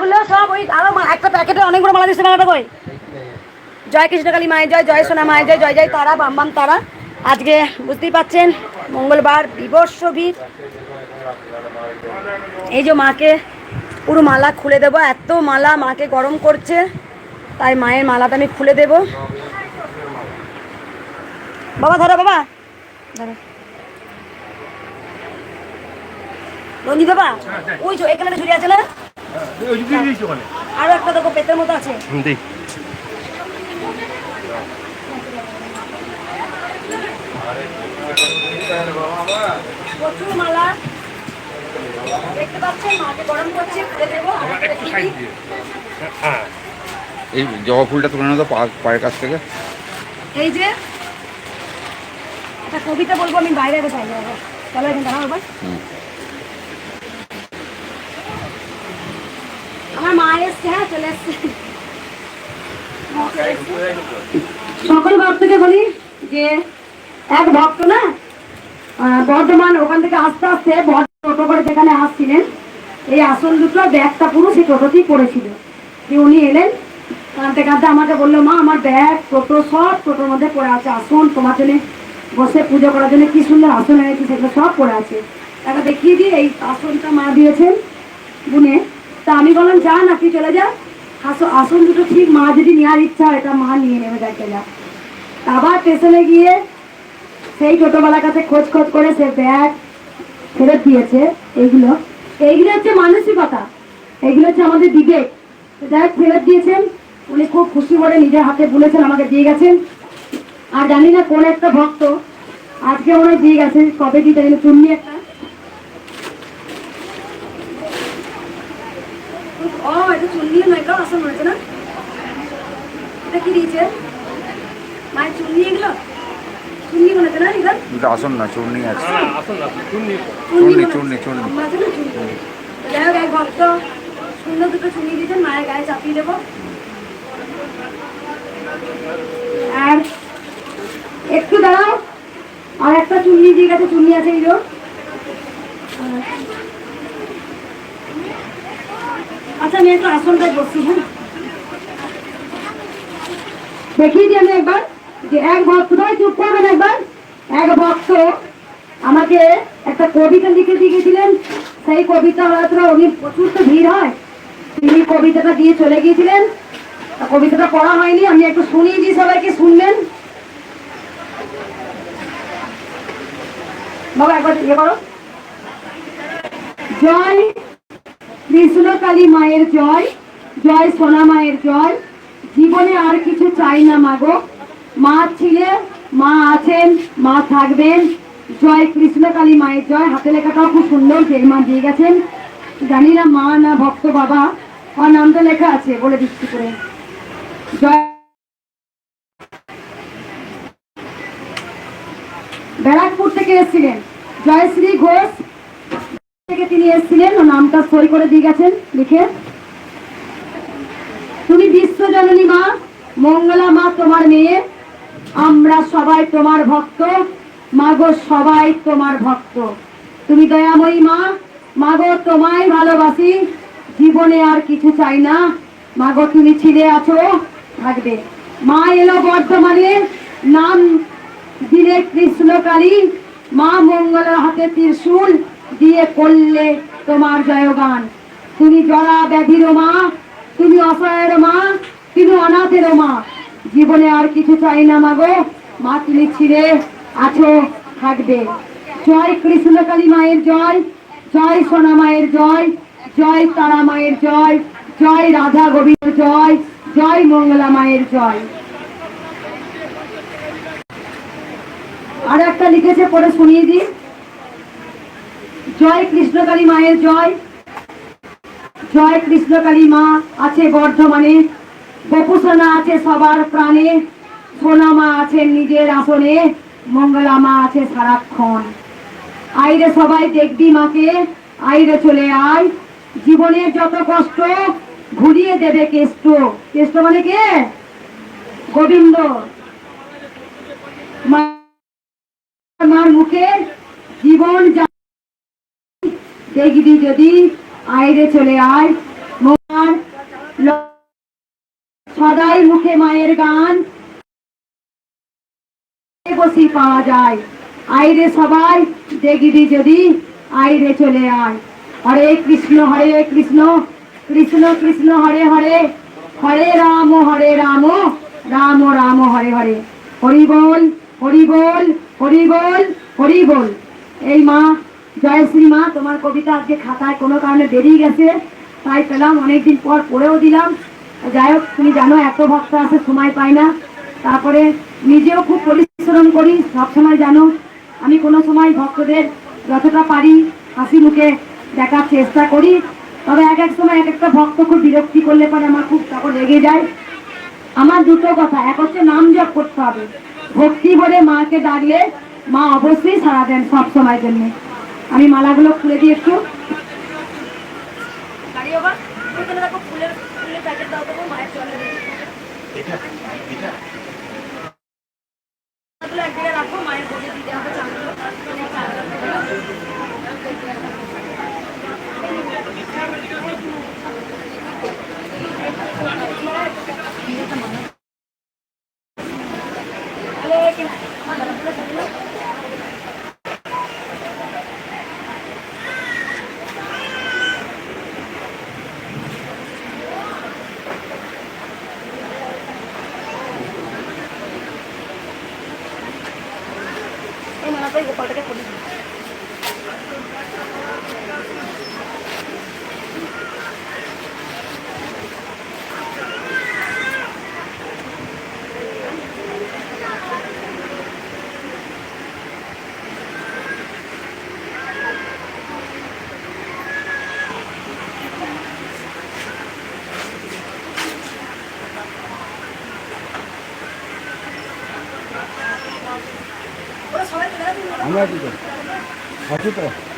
মালাগুলো সব ওই আরো একটা প্যাকেটে অনেকগুলো মালা দিচ্ছে। মালাটা কই? জয় কৃষ্ণকালী মায়ের জয়, জয় সোনা মায়ের জয়, জয় জয় তারা, বাম বাম তারা। আজকে বুঝতেই পাচ্ছেন মঙ্গলবার, বিবর্ষ ভিড়। এই যে মাকে পুরো মালা খুলে দেবো, এত মালা মাকে গরম করছে, তাই মায়ের মালাটা আমি খুলে দেব। বাবা ধরো, বাবা ধরো রঞ্জিত বাবা, ওই যে এখানে ঝুড়ি আছে না, আরো একটা দেখো পেটের মতো আছে। প্রচুর মালা দেখতে পাচ্ছেন, মাকে গরম করছে, খুলে দেবো। এই জবা ফুলটা তুলে নেবো পায়ের কাছ থেকে। এই যে একটা কবিতা বলবো আমি, বাইরে কোথায় যাবো, চলো এখানে দাঁড়াও এবার। আমার মা এসছে, হ্যাঁ চলে এসছে। সকল ভক্তকে বলি যে এক ভক্ত না বর্ধমান, ওখান থেকে আস্তে আস্তে টোটো করে যেখানে আসছিলেন, এই আসন দুটো ব্যাগটা পুরো সেই টোটোতেই পড়েছিল। যে উনি এলেন, কাঁদতে কাঁদতে আমাকে বললো, মা আমার ব্যাগ টোটো সব টোটোর মধ্যে পড়ে আছে, আসন তোমার জন্য বসে পুজো করার জন্য কি সুন্দর আসন এনেছি, সেগুলো সব পড়ে আছে। তাকে দেখিয়ে দিয়ে এই আসনটা মা দিয়েছেন গুনে। তা আমি বললাম যা নাকি চলে যা, আসন দুটো ঠিক মা যদি নেওয়ার ইচ্ছা হয়, এটা মা নিয়ে নেবে, দেখে যা। আবার স্টেশনে গিয়ে সেই টোটোওয়ালার কাছে খোঁজ খোঁজ করে সে ব্যাগ ফেরত দিয়েছে। এইগুলো হচ্ছে মানসিকতা, এইগুলো হচ্ছে আমাদের বিবেক। ব্যাগ ফেরত দিয়েছেন উনি, খুব খুশি করে নিজের হাতে বলেছেন, আমাকে দিয়ে গেছেন। আর জানি না কোন একটা ভক্ত আজকে মনে দিয়ে গেছে, কবে দিতে গেলে চুন্নি একটা, এটা চুন্নি নয়, এটাও আসন হয়েছে না, এটা কি দিয়েছে মায়ের চুন্নি, এগুলো চুন্নি মনেছে না, এটা আসন না চূর্ণি আছে, চূর্ণি। যাই হোক এক ভক্ত সুন্দর দুটো চুন্নি দিয়েছেন, মায়ের গায়ে চাপিয়ে দেবো। আর একটু দাঁড়াও, আর একটা চুন্নি দিয়ে গেছে, চুন্নি আছে এই যে। আচ্ছা আমি একটু আসনটায় বসছি, হ্যাঁ দেখিয়ে দিই আমি একবার যে এক ভক্ত, চুপ করবেন একবার। এক ভক্ত আমাকে একটা কবিতা লিখে দিয়ে গেছিলেন, সেই কবিতা হয়তো উনি প্রচুর তো ভিড় হয়, তিনি কবিতাটা দিয়ে চলে গিয়েছিলেন, কবিতাটা পড়া হয়নি, আমি একটু শুনিয়ে দিই, সবাইকে শুনবেন। বাবা একবার ইয়ে করো, জয় কৃষ্ণকালী মায়ের জয়, জয় সোনা মায়ের জয়, জীবনে আর কিছু চাই না মাগো, মা ছিলে, মা আছেন, মা থাকবেন, জয় কৃষ্ণকালী মায়ের জয়। হাতে লেখাটাও খুব সুন্দর, যে মা দিয়ে গেছেন, জানি না মা না ভক্ত বাবা, আর নামটা লেখা আছে বলে দিচ্ছি করে। জয় ব্যারাকপুর থেকে এসেছিলেন, জয়শ্রী ঘোষ থেকে তিনি এসেছিলেন, ও নামটা সই করে দিয়ে গেছেন লিখে। তুমি বিশ্বজননী মা, মঙ্গলা মা তোমার মেয়ে, আমরা সবাই তোমার ভক্ত, মাগো সবাই তোমার ভক্ত। তুমি দয়াময়ী মা, মাগো তোমায় ভালোবাসি, জীবনে আর কিছু চাই না, মাগো তুমি ছিলে আছো থাকবে। মা এলো বর্ধমানে, নাম দিলে কৃষ্ণকালী, মা মঙ্গলার হাতে ত্রিশূল দিয়ে করলে তোমার জয়গান। তুমি জরা ব্যাধির মা, তুমি অসহায়ের মা, তুমি অনাথের মা, জীবনে আর কিছু চাই না মাগো, মা তুমি ছিলে আছো থাকবে। জয় কৃষ্ণকালী মায়ের জয়, জয় সোনা মায়ের জয়, জয় তারা মায়ের জয়, জয় রাধা গোবিন্দ জয়, জয় মঙ্গলা মায়ের জয়। আর একটা লিখেছে, পরে শুনিয়ে দিই। জয় কৃষ্ণকালী মায়ের জয়, জয় কৃষ্ণকালী মা আছে বর্ধমানে, গোপুসোনা আছে সবার প্রাণে, সোনা মা আছেন নিজের আসনে, মঙ্গলা মা আছে সারাক্ষণ। আইরে সবাই দেখবি মাকে, আইরে চলে আয়, জীবনের যত কষ্ট ভুলিয়ে দেবে কেষ্ট। কেষ্ট মানে কে? গোবিন্দ। মার মুখে জীবন দেখবি যদি, আইরে চলে আয়, সদাই মুখে মায়ের গান বসি পাওয়া যায়। আইরে সবাই দেখিবি যদি, আইরে চলে আয়। হরে কৃষ্ণ কৃষ্ণ কৃষ্ণ হরে হরে, হরে রাম রাম রাম হরে হরে। হরি বল হরি বল হরি বল হরি বল। এই মা জয়শ্রী মা, তোমার কবিতা আজকে খাতায় কোনো কারণে বেরিয়ে গেছে, তাই পেলাম, অনেকদিন পর পড়েও দিলাম। যাই হোক, তুমি জানো এত ভক্ত আছে, সময় পাই না। তারপরে নিজেও খুব পরিশ্রম করি, সবসময় জানো আমি কোনো সময় ভক্তদের যতটা পারি হাসি মুখে দেখার চেষ্টা করি। তবে এক এক সময় এক একটা ভক্ত খুব বিরক্তি করলে পরে আমার খুব তখন লেগে যায়। আমার দুটো কথা, এক হচ্ছে নাম জপ করতে হবে, ভক্তি ভরে মাকে ডাকলে মা অবশ্যই সাড়া দেন সব সময়ের জন্য। আমি মালাগুলো খুলে দিই একটু। আমরা কি করব?